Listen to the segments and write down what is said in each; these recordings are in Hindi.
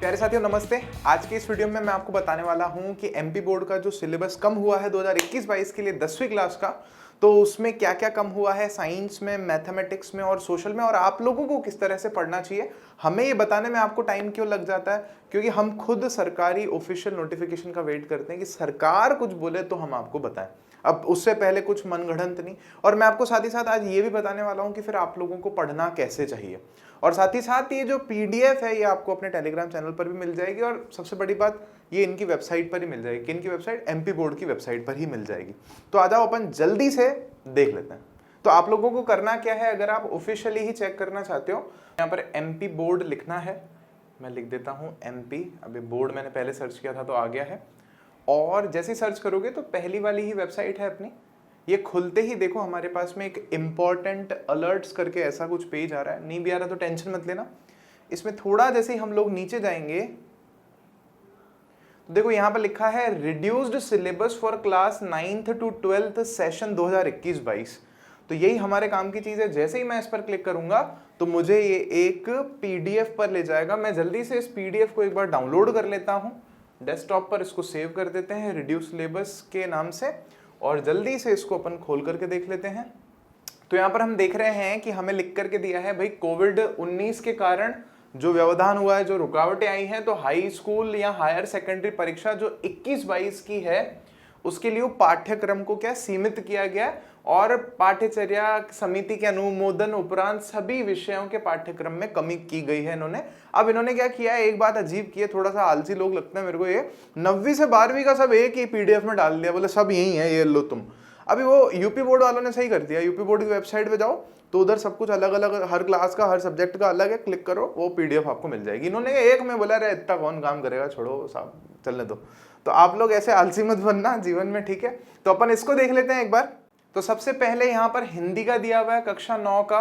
प्यारे साथियों नमस्ते। आज के इस वीडियो में मैं आपको बताने वाला हूं कि एमपी बोर्ड का जो सिलेबस कम हुआ है 2021-22 के लिए 10वीं क्लास का, तो उसमें क्या क्या कम हुआ है साइंस में, मैथमेटिक्स में और सोशल में, और आप लोगों को किस तरह से पढ़ना चाहिए। हमें ये बताने में आपको टाइम क्यों लग जाता है, क्योंकि हम खुद सरकारी ऑफिशियल नोटिफिकेशन का वेट करते हैं कि सरकार कुछ बोले तो हम आपको बताएं। अब उससे पहले कुछ मनगढ़ंत नहीं। और मैं आपको साथ ही साथ आज ये भी बताने वाला हूं कि फिर आप लोगों को पढ़ना कैसे चाहिए। और साथ ही साथ ये जो पीडीएफ है ये आपको अपने टेलीग्राम चैनल पर भी मिल जाएगी, और सबसे बड़ी बात ये इनकी वेबसाइट पर ही मिल जाएगी। इनकी वेबसाइट एमपी बोर्ड की वेबसाइट पर ही मिल जाएगी। तो आ जाओ अपन जल्दी से देख लेते हैं। तो आप लोगों को करना क्या है, अगर आप ऑफिशियली ही चेक करना चाहते हो, यहाँ पर एमपी बोर्ड लिखना है। मैं लिख देता हूँ एमपी। अभी बोर्ड मैंने पहले सर्च किया था तो आ गया है। और जैसे सर्च करोगे तो पहली वाली ही वेबसाइट है अपनी। ये खुलते ही देखो हमारे पास में एक इम्पॉर्टेंट अलर्ट्स करके ऐसा कुछ पेज आ रहा है। नहीं भी आ रहा तो टेंशन मत लेना। इसमें थोड़ा जैसे ही हम लोग नीचे जाएंगे तो देखो यहाँ पर लिखा है reduced syllabus for class 9th to 12th session 2021-22। तो यही हमारे काम की चीज है। जैसे ही मैं इस पर क्लिक करूंगा तो मुझे ये एक पीडीएफ पर ले जाएगा। मैं जल्दी से इस पीडीएफ को एक बार डाउनलोड कर लेता हूँ। डेस्कटॉप पर इसको सेव कर देते हैं रिड्यूस सिलेबस के नाम से, और जल्दी से इसको अपन खोल करके देख लेते हैं। तो यहाँ पर हम देख रहे हैं कि हमें लिख करके दिया है भाई कोविड-19 के कारण जो व्यवधान हुआ है, जो रुकावटें आई हैं, तो हाई स्कूल या हायर सेकेंडरी परीक्षा जो 21-22 की है उसके लिए पाठ्यक्रम को क्या सीमित किया गया, और पाठ्यचर्या समिति के अनुमोदन उपरांत सभी विषयों के पाठ्यक्रम में कमी की गई है इन्होंने। अब इन्होंने क्या किया है, एक बात अजीब की है, थोड़ा सा आलसी लोग लगते हैं मेरे को, ये 9वीं से 12वीं का सब एक ही पीडीएफ में डाल दिया, बोले सब यही है, ये लो तुम। अभी वो यूपी बोर्ड वालों ने सही कर दिया। यूपी बोर्ड की वेबसाइट पे जाओ तो उधर सब कुछ अलग अलग, हर क्लास का हर सब्जेक्ट का अलग है, क्लिक करो वो पीडीएफ आपको मिल जाएगी। इन्होंने एक में बोला रे इतना कौन काम करेगा, छोड़ो साहब चलने दो। तो आप लोग ऐसे आलसी मत बनना जीवन में, ठीक है। तो अपन इसको देख लेते हैं एक बार। तो सबसे पहले यहाँ पर हिंदी का दिया हुआ है कक्षा 9 का।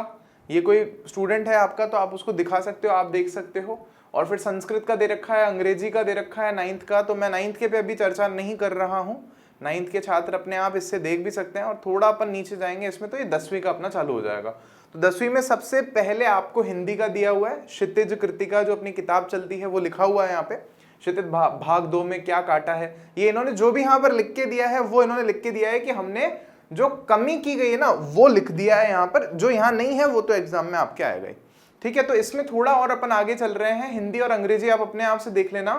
ये कोई स्टूडेंट है आपका तो आप उसको दिखा सकते हो, आप देख सकते हो। और फिर संस्कृत का दे रखा है, अंग्रेजी का दे रखा है 9th का। तो मैं 9th के पे अभी चर्चा नहीं कर रहा हूँ। 9th के छात्र अपने आप इससे देख भी सकते हैं। और थोड़ा अपन नीचे जाएंगे इसमें तो ये 10वीं का अपना चालू हो जाएगा। तो 10वीं में सबसे पहले आपको हिंदी का दिया हुआ है क्षितिज कृतिका, जो अपनी किताब चलती है वो लिखा हुआ है यहाँ पे। क्षितिज भाग 2 में क्या काटा है, ये इन्होंने जो भी यहाँ पर लिख के दिया है वो इन्होंने लिख के दिया है कि हमने जो कमी की गई है ना वो लिख दिया है यहाँ पर। जो यहाँ नहीं है वो तो एग्जाम में आपके आएगा ही, ठीक है। तो इसमें थोड़ा और अपन आगे चल रहे हैं। हिंदी और अंग्रेजी आप अपने आप से देख लेना,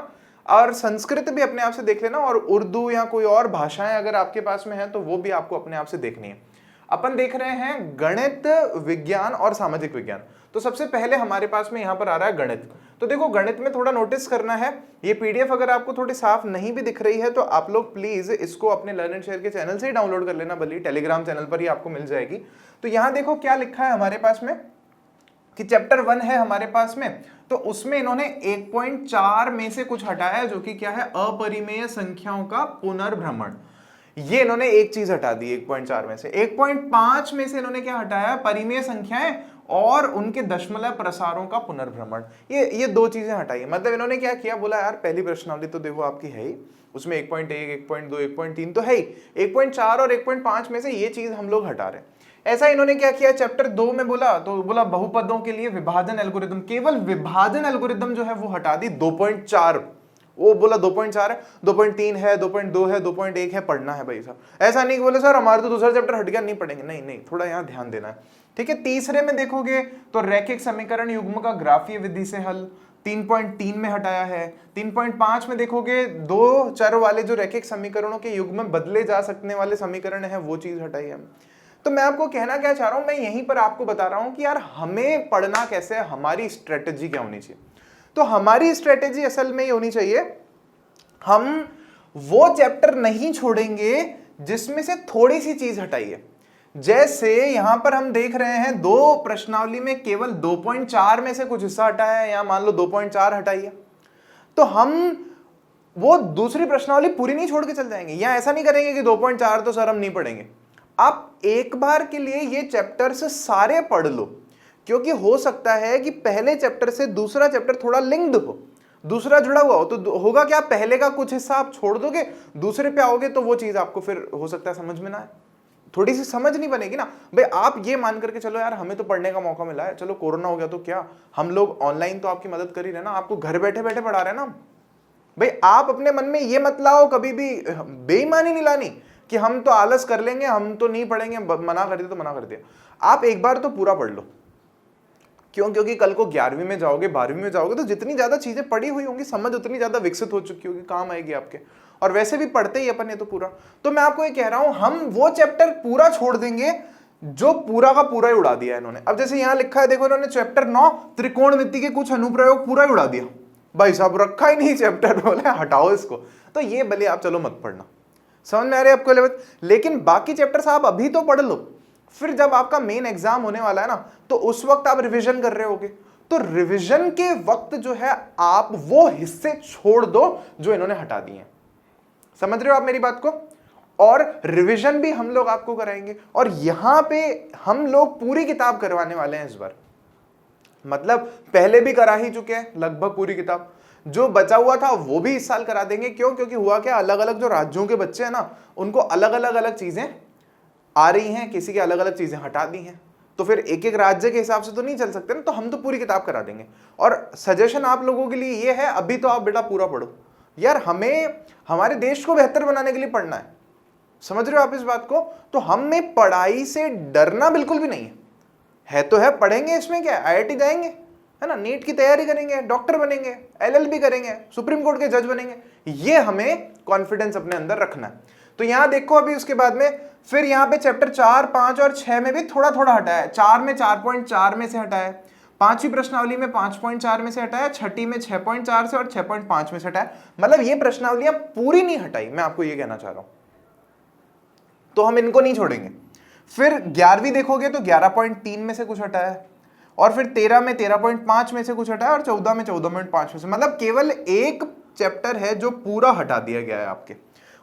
और संस्कृत भी अपने आप से देख लेना, और उर्दू या कोई और भाषाएं अगर आपके पास में है तो वो भी आपको अपने आप से देखनी है। अपन देख रहे हैं गणित, विज्ञान और सामाजिक विज्ञान। तो सबसे पहले हमारे पास में यहाँ पर आ रहा है गणित। तो देखो गणित में थोड़ा नोटिस करना है। ये पीडीएफ अगर आपको थोड़ी साफ नहीं भी दिख रही है तो आप लोग प्लीज इसको अपने लर्न एंड शेयर के चैनल से ही डाउनलोड कर लेना, भले टेलीग्राम चैनल पर ही आपको मिल जाएगी। तो यहाँ देखो क्या लिखा है हमारे पास में कि चैप्टर 1 है हमारे पास में, तो उसमें इन्होंने 1.4 में से कुछ हटाया, जो कि क्या है, अपरिमेय संख्याओं का पुनर्भ्रमण। ये इन्होंने एक चीज हटा दी 1.4 में से। 1.5 में से इन्होंने क्या हटाया, परिमेय संख्याएं और उनके दशमलव प्रसारों का पुनर्भ्रमण। ये दो चीजें हटाई। मतलब इन्होंने क्या किया, बोला यार पहली प्रश्नावली तो देखो आपकी है ही, उसमें 1.1, 1.2, 1.3 तो है ही, 1.4 और 1.5 में से ये चीज हम लोग हटा रहे हैं। ऐसा इन्होंने क्या किया, चैप्टर 2 में बोला तो बोला बहुपदों के लिए विभाजन एल्गोरिदम, केवल विभाजन एल्गोरिदम जो है वो हटा दी 2.4। वो बोला 2.4 है, 2.3 है, 2.2 है, 2.1 है, पढ़ना है भाई साहब। ऐसा नहीं कि बोले सर हमारे तो दूसरा चैप्टर हट गया, नहीं पढ़ेंगे। नहीं नहीं, थोड़ा यहाँ ध्यान देना है, ठीक है। तीसरे में देखोगे तो रैखिक समीकरण युग्म का ग्राफीय विधि से हल 3.3 में हटाया है। 3.5 में देखोगे दो चर वाले जो रैखिक समीकरणों के युग्म में बदले जा सकने वाले समीकरण है, वो चीज हटाई है। तो मैं आपको कहना क्या चाह रहा हूं, मैं यहीं पर आपको बता रहा हूं कि यार हमें पढ़ना कैसे है, हमारी स्ट्रेटेजी क्या होनी चाहिए। तो हमारी स्ट्रेटेजी असल में ये होनी चाहिए, हम वो चैप्टर नहीं छोड़ेंगे जिसमें से थोड़ी सी चीज हटाई है। जैसे यहां पर हम देख रहे हैं दो प्रश्नावली में केवल 2.4 में से कुछ हिस्सा हटाया है, या मान लो 2.4 हटाई है, तो हम वो दूसरी प्रश्नावली पूरी नहीं छोड़ के चल जाएंगे, या ऐसा नहीं करेंगे कि 2.4 तो सर हम नहीं पढ़ेंगे। आप एक बार के लिए ये चैप्टर्स सारे पढ़ लो, क्योंकि हो सकता है कि पहले चैप्टर से दूसरा चैप्टर थोड़ा लिंक्ड हो, दूसरा जुड़ा हुआ हो। तो होगा क्या, पहले का कुछ हिस्सा आप छोड़ दोगे, दूसरे पे आओगे तो वो चीज आपको फिर हो सकता है समझ में ना आए। थोड़ी सी समझ नहीं बनेगी ना भाई। आप ये मान करके चलो यार हमें तो पढ़ने का मौका मिला है, चलो कोरोना हो गया तो क्या, हम लोग ऑनलाइन तो आपकी मदद कर ही रहे ना, आपको घर बैठे बैठे पढ़ा रहे ना भाई। आप अपने मन में ये मत लाओ कभी भी, बेईमानी नहीं लानी कि हम तो आलस कर लेंगे, हम तो नहीं पढ़ेंगे, मना कर दिया तो मना कर दिया। आप एक बार तो पूरा पढ़ लो। क्यों? क्योंकि कल को 11वीं में जाओगे, 12वीं में जाओगे तो जितनी ज्यादा चीजें पढ़ी हुई होंगी, समझ उतनी ज्यादा विकसित हो चुकी होगी, काम आएगी आपके। और वैसे भी पढ़ते ही अपन ये तो पूरा। तो मैं आपको ये कह रहा हूं, हम वो चैप्टर पूरा छोड़ देंगे जो पूरा का पूरा ही उड़ा दिया इन्होंने। अब जैसे यहां लिखा है देखो, इन्होंने चैप्टर 9 त्रिकोणमिति के कुछ अनुप्रयोग पूरा ही उड़ा दिया। भाई साहब रखा ही नहीं चैप्टर, बोले हटाओ इसको। तो ये भले आप चलो मत पढ़ना, समझ में आ रही है आपको लेवल। लेकिन बाकी चैप्टर साहब अभी तो पढ़ लो, फिर जब आपका मेन एग्जाम होने वाला है ना, तो उस वक्त आप रिवीजन कर रहे होगे, तो रिवीजन के वक्त जो है आप वो हिस्से छोड़ दो जो इन्होंने हटा दिए हैं। समझ रहे हो आप मेरी बात को? और रिवीजन भी हम लोग आपको कराएंगे, और यहां पे हम लोग पूरी किताब करवाने वाले हैं इस बार। मतलब पहले भी करा ही चुके हैं लगभग पूरी किताब, जो बचा हुआ था वो भी इस साल करा देंगे। क्यों? क्योंकि हुआ क्या, अलग अलग जो राज्यों के बच्चे हैं ना, उनको अलग अलग चीजें आ रही हैं, किसी की अलग अलग चीजें हटा दी हैं, तो फिर एक एक राज्य के हिसाब से तो नहीं चल सकते ना, तो हम तो पूरी किताब करा देंगे। और सजेशन आप लोगों के लिए ये है, अभी तो आप बेटा पूरा पढ़ो यार, हमें हमारे देश को बेहतर बनाने के लिए पढ़ना है। समझ रहे हो आप इस बात को? तो हमें पढ़ाई से डरना बिल्कुल भी नहीं है तो है, पढ़ेंगे, इसमें क्या है, आईआईटी जाएंगे, है ना, नीट की तैयारी करेंगे, डॉक्टर बनेंगे, एलएलबी करेंगे, सुप्रीम कोर्ट के जज बनेंगे, ये हमें कॉन्फिडेंस अपने अंदर रखना है। तो यहां देखो अभी उसके बाद में फिर यहां पे चैप्टर 4, 5 और 6 में भी थोड़ा थोड़ा हटाया है। 4 में 4.4 में से हटाया है, 5वीं प्रश्नावली में 5.4 में से हटाया, 6ठी में 6.4 से और 6.5 में से हटाया। मतलब ये प्रश्नावलियां पूरी नहीं हटाई, मैं आपको ये कहना चाह रहा हूं। तो हम इनको नहीं छोड़ेंगे। फिर 11वीं देखोगे तो 11.3 में से कुछ हटाया है, और फिर 13 में 13.5 में से कुछ हटाया, और 14 में 14.5 में से। मतलब केवल एक चैप्टर है जो पूरा हटा दिया गया है आपके,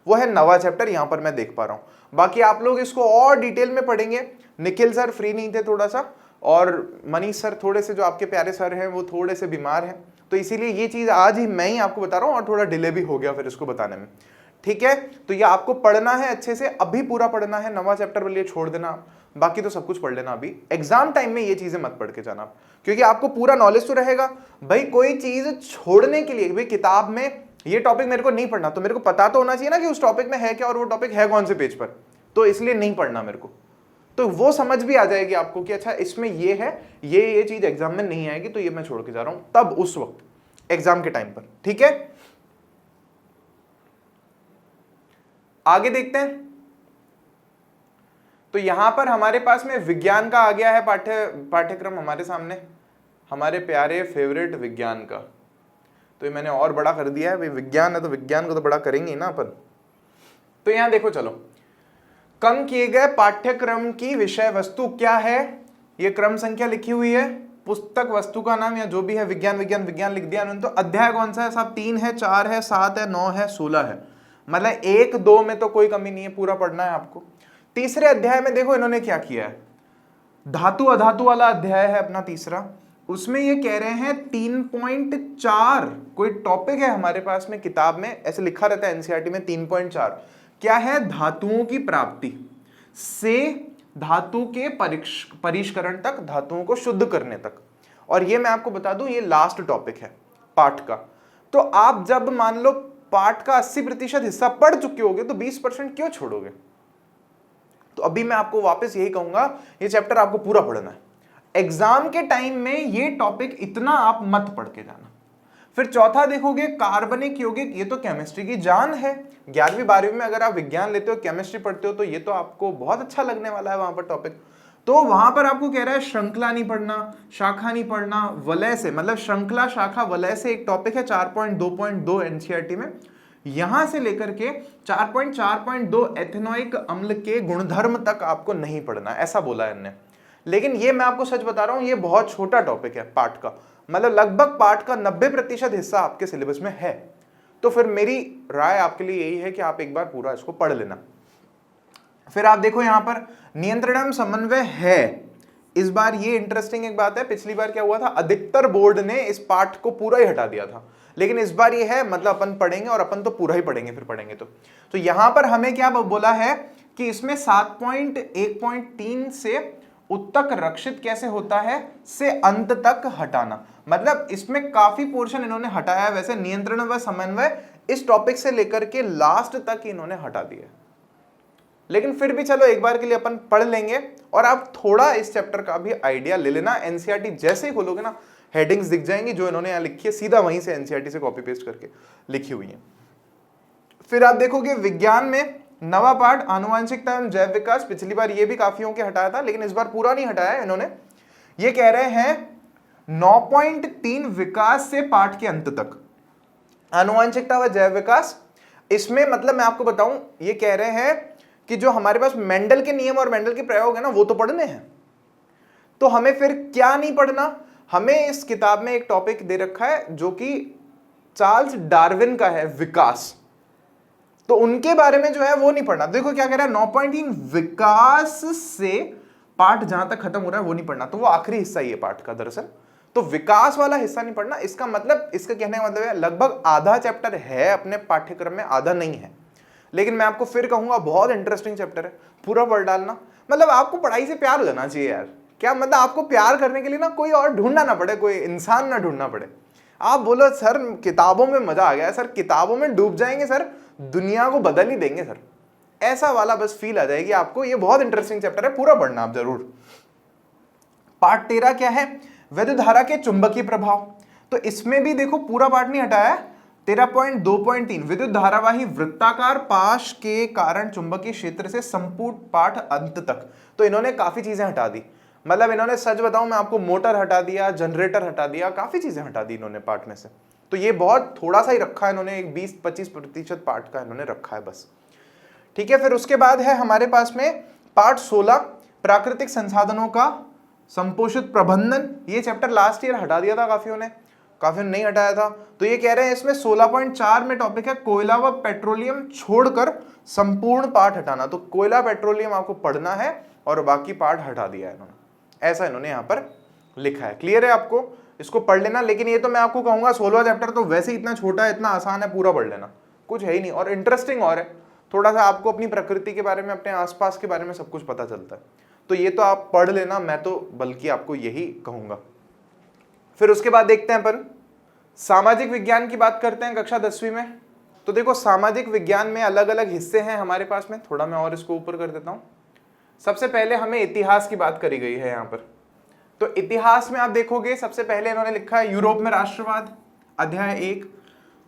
वो है 9वां चैप्टर। यहां पर मैं देख पा रहा हूं, बाकी आप लोग इसको और डिटेल में पढ़ेंगे। निखिल सर फ्री नहीं थे थोड़ा सा, और मनीष सर थोड़े से जो आपके प्यारे सर हैं वो थोड़े से बीमार हैं, तो इसीलिए ये चीज आज ही मैं ही आपको बता रहा हूं, और थोड़ा डिले भी हो गया फिर इसको बताने में। ठीक है, तो ये आपको पढ़ना है अच्छे से, अभी पूरा पढ़ना है। 9वां चैप्टर वाले छोड़ देना, बाकी तो सब कुछ पढ़ लेना। अभी एग्जाम टाइम में ये चीजें मत पढ़ के जाना, क्योंकि आपको पूरा नॉलेज तो रहेगा। भाई कोई चीज छोड़ने के लिए, भाई किताब में ये टॉपिक मेरे को नहीं पढ़ना, तो मेरे को पता तो होना चाहिए ना कि उस टॉपिक में है क्या और वो टॉपिक है कौन से पेज पर, तो इसलिए नहीं पढ़ना मेरे को। तो वो समझ भी आ जाएगी आपको कि अच्छा इसमें ये है, ये चीज एग्जाम में नहीं आएगी, तो ये मैं छोड़ के जा रहा हूं, तब उस वक्त एग्जाम के टाइम पर। ठीक है, आगे देखते हैं। तो यहां पर हमारे पास में विज्ञान का आ गया है पाठ्यक्रम हमारे सामने, हमारे प्यारे फेवरेट विज्ञान का। तो ये मैंने और बड़ा कर दिया है, भाई विज्ञान है तो विज्ञान को तो बड़ा करेंगे ना अपन। तो यहां देखो, चलो कम किए गए पाठ्यक्रम की विषय वस्तु क्या है, ये क्रम संख्या लिखी हुई है, पुस्तक वस्तु का नाम या जो भी है, विज्ञान विज्ञान विज्ञान लिख दिया उन्होंने। तो अध्याय कौन सा है साहब? 3 है, 4 है, 7 है, 9 है, 16 है। मतलब 1, 2 में तो कोई कमी नहीं है, पूरा पढ़ना है आपको। तीसरे अध्याय में देखो इन्होंने क्या किया है, धातु अधातु वाला अध्याय है अपना तीसरा, उसमें ये कह रहे हैं 3.4 कोई टॉपिक है हमारे पास में किताब में, ऐसे लिखा रहता है एनसीईआरटी में 3.4 क्या है, धातुओं की प्राप्ति से धातु के परिष्करण तक, धातुओं को शुद्ध करने तक। और ये मैं आपको बता दूं ये लास्ट टॉपिक है पाठ का। तो आप जब मान लो पाठ का 80% हिस्सा पढ़ चुके होगे तो 20% क्यों छोड़ोगे? तो अभी मैं आपको वापस यही कहूंगा, ये चैप्टर आपको पूरा पढ़ना है। एग्जाम के टाइम में ये टॉपिक इतना आप मत पढ़ के जाना। फिर चौथा देखोगे कार्बनिक यौगिक, ये तो केमिस्ट्री की जान है। 11वीं 12वीं में अगर आप विज्ञान लेते हो, केमिस्ट्री पढ़ते हो, तो ये तो आपको बहुत अच्छा लगने वाला है वहां पर टॉपिक। तो वहां पर आपको कह रहा है श्रृंखला नहीं पढ़ना, शाखा नहीं पढ़ना, वलय से, मतलब श्रृंखला शाखा वलय से एक टॉपिक है 4.2.2 एनसीईआरटी में, यहां से लेकर के 4.4.2 एथेनोइक अम्ल के गुणधर्म तक आपको नहीं पढ़ना, ऐसा बोला है इन्होंने। लेकिन ये मैं आपको सच बता रहा हूं, ये बहुत छोटा टॉपिक है पाठ का, मतलब लगभग पाठ का 90% हिस्सा आपके सिलेबस में है। तो फिर मेरी राय आपके लिए यही है कि आप एक बार पूरा इसको पढ़ लेना। फिर आप देखो यहां पर नियंत्रण समन्वय है, इस बार ये इंटरेस्टिंग एक बात है, पिछली बार क्या हुआ था, अधिकतर बोर्ड ने इस पाठ को पूरा ही हटा दिया था, लेकिन इस बार ये है, मतलब अपन पढ़ेंगे और अपन तो पूरा ही पढ़ेंगे फिर पढ़ेंगे तो यहां पर हमें क्या बोला है कि इसमें 7.1.3 से उत्तक रक्षित कैसे होता है से अंत तक हटाना, मतलब इसमें काफी पोर्शन इन्होंने हटाया है। वैसे नियंत्रण व समन्वय इस टॉपिक से लेकर के लास्ट तक इन्होंने हटा दिया, लेकिन फिर भी चलो एक बार के लिए अपन पढ़ लेंगे और आप थोड़ा इस चैप्टर का भी आइडिया ले लेना। एनसीईआरटी जैसे ही खोलोगे ना, हेडिंग्स दिख जाएंगी जो इन्होंने यहाँ लिखी है, सीधा वहीं से एनसीईआरटी से कॉपी पेस्ट करके लिखी हुई है। फिर आप देखोगे विज्ञान में नवा पाठ आनुवंशिकता एवं जैव विकास, पिछली बार ये भी काफी होंगे हटाया था, लेकिन इस बार पूरा नहीं हटाया है इन्होंने। ये कह रहे हैं 9.3 विकास से पाठ के अंत तक, आनुवंशिकता व जैव विकास। इसमें मतलब मैं आपको बताऊं, ये कह रहे हैं कि जो हमारे पास मेंडल के नियम और मेंडल के प्रयोग है ना, वो तो पढ़ने हैं, तो हमें फिर क्या नहीं पढ़ना। हमें इस किताब में एक टॉपिक दे रखा है जो कि चार्ल्स डार्विन का है, विकास, तो उनके बारे में जो है वो नहीं पढ़ना। देखो क्या कह रहा है, 9.3 विकास से पाठ जहां तक खत्म हो रहा है वो नहीं पढ़ना, तो वो आखिरी हिस्सा ही है पाठ का दरअसल, तो विकास वाला हिस्सा नहीं पढ़ना। इसका मतलब, इसका कहने का मतलब है लगभग आधा चैप्टर है अपने पाठ्यक्रम में, आधा नहीं है, लेकिन मैं आपको फिर कहूंगा बहुत इंटरेस्टिंग चैप्टर है, पूरा पढ़ डालना। मतलब आपको पढ़ाई से प्यार हो जाना चाहिए यार, क्या मतलब आपको प्यार करने के लिए ना कोई और ढूंढना ना पड़े, कोई इंसान ना ढूंढना पड़े। आप बोलो सर किताबों में मजा आ गया सर, किताबों में डूब जाएंगे सर, दुनिया को बदल ही देंगे सर, ऐसा वाला बस फील आ जाएगी आपको। ये बहुत इंटरेस्टिंग चैप्टर है, पूरा पढ़ना आप जरूर। पार्ट 13 क्या है, विद्युत धारा के चुंबकीय प्रभाव, तो इसमें भी देखो पूरा पार्ट नहीं हटाया है। 13.2.3 विद्युत धारावाही वृत्ताकार पाश के कारण चुंबकीय क्षेत्र से संपूर्ण पाठ अंत तक, तो इन्होंने काफी चीजें हटा दी। मतलब इन्होंने, सच बताऊं मैं आपको, मोटर हटा दिया, जनरेटर हटा दिया, काफी चीजें हटा दी इन्होंने पार्ट में से। तो ये बहुत थोड़ा सा ही रखा है इन्होंने, एक 20-25% पार्ट का इन्होंने रखा है बस, ठीक है। फिर उसके बाद है हमारे पास में पार्ट 16 प्राकृतिक संसाधनों का संपोषित प्रबंधन। ये चैप्टर लास्ट ईयर हटा दिया था काफियों ने नहीं हटाया था, तो ये कह रहे हैं इसमें 16.4 में टॉपिक है कोयला व पेट्रोलियम छोड़कर संपूर्ण पार्ट हटाना। तो कोयला पेट्रोलियम आपको पढ़ना है और बाकी पार्ट हटा दिया है इन्होंने, ऐसा इन्होंने यहाँ पर लिखा है। क्लियर है आपको, इसको पढ़ लेना। लेकिन ये तो मैं आपको कहूंगा 16वां चैप्टर तो वैसे ही इतना छोटा है, इतना आसान है, पूरा पढ़ लेना, कुछ है ही नहीं, और इंटरेस्टिंग और है, थोड़ा सा आपको अपनी प्रकृति के बारे में, अपने आसपास के बारे में सब कुछ पता चलता है, तो ये तो आप पढ़ लेना, मैं तो बल्कि आपको यही कहूंगा। फिर उसके बाद देखते हैं अपन सामाजिक विज्ञान की बात करते हैं कक्षा 10वीं में। तो देखो सामाजिक विज्ञान में अलग अलग हिस्से हैं हमारे पास में, थोड़ा मैं और इसको ऊपर कर देता हूं। सबसे पहले हमें इतिहास की बात करी गई है यहाँ पर, तो इतिहास में आप देखोगे सबसे पहले इन्होंने लिखा है यूरोप में राष्ट्रवाद, अध्याय 1।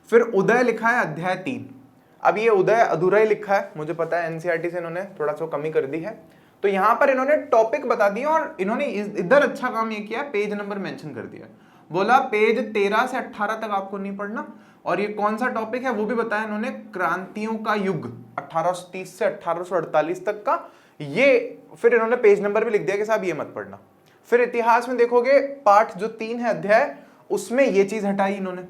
फिर उदय लिखा है अध्याय 3। अब ये उदय अधूरा ही लिखा है, मुझे पता है एनसीईआरटी से इन्होंने थोड़ा सा कमी कर दी है, तो यहाँ पर इन्होंने टॉपिक बता दिया और इन्होंने इधर अच्छा काम ये किया, पेज नंबर मेंशन कर दिया, बोला पेज 13 से 18 तक आपको नहीं पढ़ना, और ये कौन सा टॉपिक है वो भी बताया इन्होंने, क्रांतियों का युग 1830 से 1848 तक का, ये फिर इन्होंने पेज नंबर भी लिख दिया कि साहब ये मत पढ़ना। फिर इतिहास में देखोगे पाठ जो 3 है अध्याय, उसमें ये चीज हटाई इन्होंने,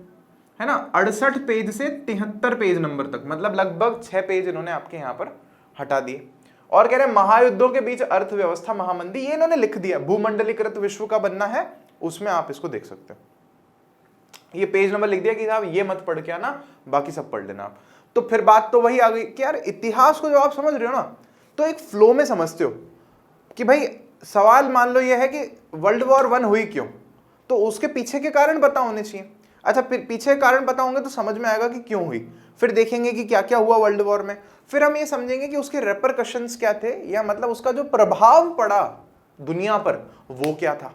है ना, 68 पेज से 73 पेज नंबर तक, मतलब लगभग 6 पेज इन्होंने आपके यहाँ पर हटा दिए। और कह रहे हैं महायुद्धों के बीच अर्थव्यवस्था महामंदी, ये इन्होंने लिख दिया, भूमंडलीकृत विश्व का बनना है, उसमें आप इसको देख सकते हो। ये पेज नंबर लिख दिया कि साहब ये मत पढ़ के आना, बाकी सब पढ़ लेना आप। तो फिर बात तो वही आ गई कि यार इतिहास को जब आप समझ रहे हो ना, तो एक फ्लो में समझते हो कि भाई सवाल मान लो ये है कि वर्ल्ड वॉर 1 हुई क्यों, तो उसके पीछे के कारण पता होने चाहिए। अच्छा, फिर पीछे कारण पता होंगे तो समझ में आएगा कि क्यों हुई, फिर देखेंगे कि क्या क्या हुआ वर्ल्ड वॉर में, फिर हम ये समझेंगे कि उसके रेपरकशंस क्या थे, या मतलब उसका जो प्रभाव पड़ा दुनिया पर वो क्या था।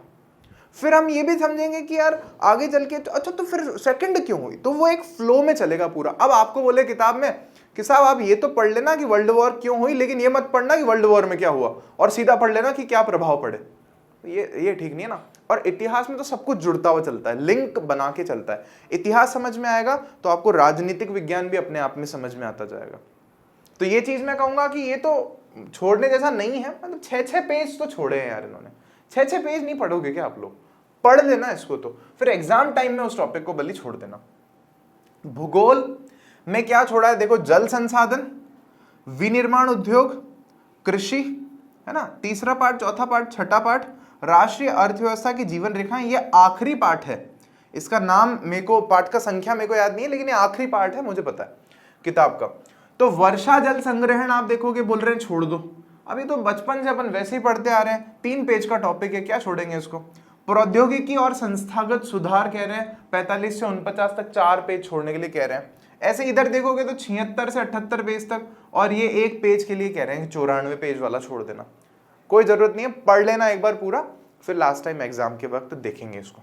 फिर हम ये भी समझेंगे कि यार आगे चल के अच्छा तो फिर सेकंड क्यों हुई, तो वो एक फ्लो में चलेगा पूरा। अब आपको बोले किताब में कि साहब आप ये तो पढ़ लेना कि वर्ल्ड वॉर क्यों हुई, लेकिन ये मत पढ़ना कि वर्ल्ड वॉर में क्या हुआ, और सीधा पढ़ लेना कि क्या प्रभाव पड़े, ये ठीक नहीं है ना। और इतिहास में तो सब कुछ जुड़ता हुआ चलता है, लिंक बना के चलता है। इतिहास समझ में आएगा तो आपको राजनीतिक विज्ञान भी अपने आप में समझ में आता जाएगा। तो ये चीज मैं कहूंगा कि ये तो छोड़ने जैसा नहीं है, मतलब 6-6 पेज तो छोड़े हैं यार इन्होंने, 6-6 पेज नहीं पढ़ोगे क्या आप लोग, पढ़ लेना इसको, तो फिर एग्जाम टाइम में उस टॉपिक को बल्कि छोड़ देना। भूगोल में क्या छोड़ा है, देखो जल संसाधन, विनिर्माण उद्योग, कृषि, है ना, तीसरा पार्ट, चौथा पार्ट, छठा पार्ट, राष्ट्रीय अर्थव्यवस्था की जीवन रेखाएं, ये आखिरी पार्ट है। इसका नाम मेरे को, पार्ट का संख्या मेरे को याद नहीं है, लेकिन ये आखिरी पार्ट है, मुझे पता है किताब का। तो वर्षा जल संग्रहण आप देखोगे बोल रहे हैं छोड़ दो, अभी तो बचपन से अपन वैसे ही पढ़ते आ रहे हैं, 3 पेज का टॉपिक है, क्या छोड़ेंगे इसको। प्रौद्योगिकी और संस्थागत सुधार कह रहे हैं 45 से 49 तक 4 पेज छोड़ने के लिए कह रहे हैं। ऐसे इधर देखोगे तो 76 से 78 पेज तक, और ये 1 पेज के लिए कह रहे हैं कि 94 पेज वाला छोड़ देना। कोई जरूरत नहीं है, पढ़ लेना एक बार पूरा, फिर लास्ट टाइम एग्जाम के वक्त देखेंगे इसको।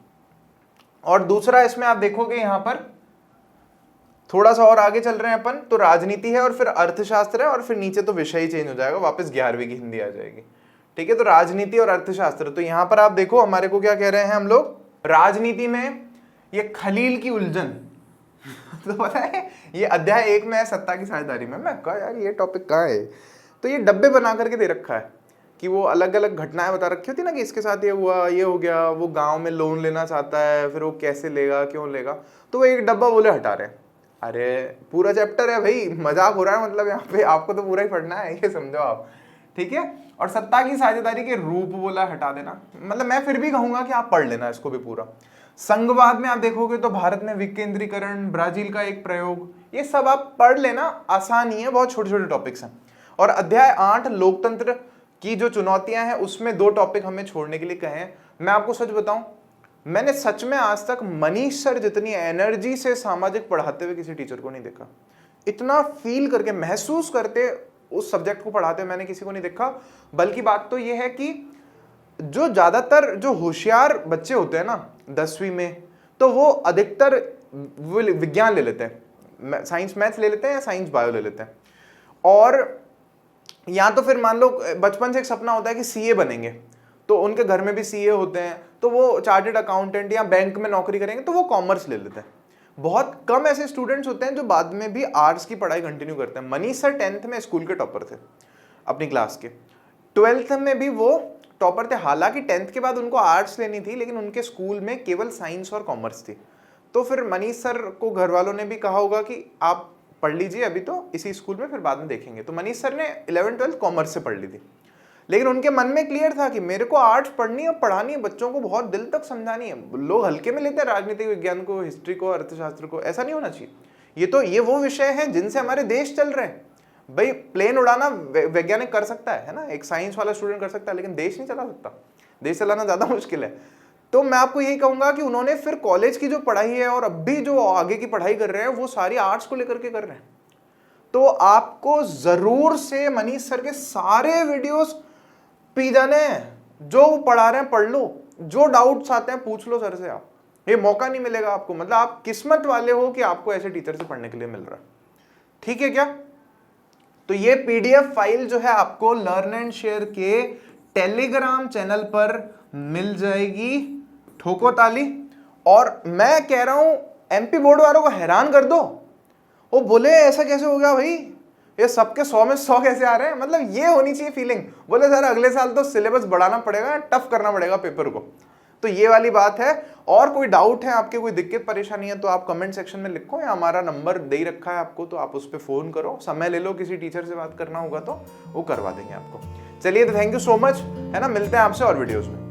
और दूसरा इसमें आप देखोगे यहां पर थोड़ा सा और आगे चल रहे हैं अपन, तो राजनीति है और फिर अर्थशास्त्र है, और फिर नीचे तो विषय ही चेंज हो जाएगा, वापस 11वीं की हिंदी आ जाएगी। ठीक है, तो राजनीति और अर्थशास्त्र। तो यहां पर आप देखो हमारे को क्या कह रहे हैं हम लोग, राजनीति में ये खलील की उलझन तो पता है ये अध्याय 1 में है, सत्ता की साझेदारी में। मैं कहा यार ये टॉपिक कहाँ है, तो ये डब्बे बना करके दे रखा है कि वो अलग अलग घटनाएं बता रखी होती ना, कि इसके साथ ये हुआ, ये हो गया, वो गांव में लोन लेना चाहता है, फिर वो कैसे लेगा, क्यों लेगा, तो वो एक डब्बा बोले हटा रहे हैं। अरे पूरा चैप्टर है भाई, मजाक हो रहा है मतलब यहाँ पे, आपको तो पूरा ही पढ़ना है, ये समझो आप। ठीक है, और सत्ता की साझेदारी के रूप बोला हटा देना, मतलब मैं फिर भी कहूंगा कि आप पढ़ लेना इसको भी पूरा। संघवाद में आप देखोगे तो भारत में विकेंद्रीकरण, ब्राजील का एक प्रयोग, ये सब आप पढ़ लेना, आसान ही है, बहुत छोटे छोटे टॉपिक्स हैं। और अध्याय 8 लोकतंत्र की जो चुनौतियां हैं, उसमें 2 टॉपिक हमें छोड़ने के लिए कहे हैं। मैं आपको सच बताऊं, मैंने सच में आज तक मनीष सर जितनी एनर्जी से सामाजिक पढ़ाते हुए किसी टीचर को नहीं देखा, इतना फील करके महसूस करते उस सब्जेक्ट को पढ़ाते हुए मैंने किसी को नहीं देखा। बल्कि बात तो यह है कि जो ज्यादातर जो होशियार बच्चे होते हैं ना 10वीं में, तो वो अधिकतर विज्ञान ले लेते हैं, साइंस मैथ्स ले लेते हैं या साइंस बायो ले लेते हैं। और या तो फिर मान लो बचपन से एक सपना होता है कि सीए बनेंगे, तो उनके घर में भी सीए होते हैं, तो वो चार्टर्ड अकाउंटेंट या बैंक में नौकरी करेंगे, तो वो कॉमर्स ले लेते हैं। बहुत कम ऐसे स्टूडेंट्स होते हैं जो बाद में भी आर्ट्स की पढ़ाई कंटिन्यू करते हैं। मनीष सर 10th में स्कूल के टॉपर थे अपनी क्लास के, 12th में भी वो टॉपर थे, हालांकि 10th के बाद उनको आर्ट्स लेनी थी, लेकिन उनके स्कूल में केवल साइंस और कॉमर्स थी। तो फिर मनीष सर को घर वालों ने भी कहा होगा कि आप पढ़ लीजिए अभी तो इसी स्कूल में, फिर बाद में देखेंगे। तो मनीष सर ने 11th-12th कॉमर्स से पढ़ ली थी, लेकिन उनके मन में क्लियर था कि मेरे को आर्ट्स पढ़नी है, पढ़ानी है, बच्चों को बहुत दिल तक समझानी है। लोग हल्के में लेते हैं राजनीतिक विज्ञान को, हिस्ट्री को, अर्थशास्त्र को, ऐसा नहीं होना चाहिए। ये वो विषय हैं जिनसे हमारे देश चल रहे हैं। भाई प्लेन उड़ाना वैज्ञानिक कर सकता है ना, एक साइंस वाला स्टूडेंट कर सकता है, लेकिन देश नहीं चला सकता। देश चलाना ज्यादा मुश्किल है। तो मैं आपको यही कहूंगा कि उन्होंने फिर कॉलेज की जो पढ़ाई है और अब भी जो आगे की पढ़ाई कर रहे हैं, वो सारी आर्ट्स को लेकर के कर रहे हैं। तो आपको जरूर से मनीष सर के सारे वीडियोस पी जाने हैं, जो पढ़ा रहे हैं पढ़ लो, जो डाउट्स आते हैं पूछ लो सर से। आप ये मौका नहीं मिलेगा आपको, मतलब आप किस्मत वाले हो कि आपको ऐसे टीचर से पढ़ने के लिए मिल रहा है। ठीक है क्या? तो ये पीडीएफ फाइल जो है आपको लर्न एंड शेयर के टेलीग्राम चैनल पर मिल जाएगी। ठोको ताली। और मैं कह रहा हूं एमपी बोर्ड वालों को हैरान कर दो, वो बोले ऐसा कैसे हो गया भाई, ये सबके 100 में 100 कैसे आ रहे हैं, मतलब ये होनी चाहिए फीलिंग। बोले सर अगले साल तो सिलेबस बढ़ाना पड़ेगा, टफ करना पड़ेगा पेपर को। तो ये वाली बात है। और कोई डाउट है आपके, कोई दिक्कत परेशानी है, तो आप कमेंट सेक्शन में लिखो, या हमारा नंबर दे ही रखा है आपको, तो आप उस पर फोन करो, समय ले लो, किसी टीचर से बात करना होगा तो वो करवा देंगे आपको। चलिए तो थैंक यू सो मच, है ना, मिलते हैं आपसे और वीडियोस में।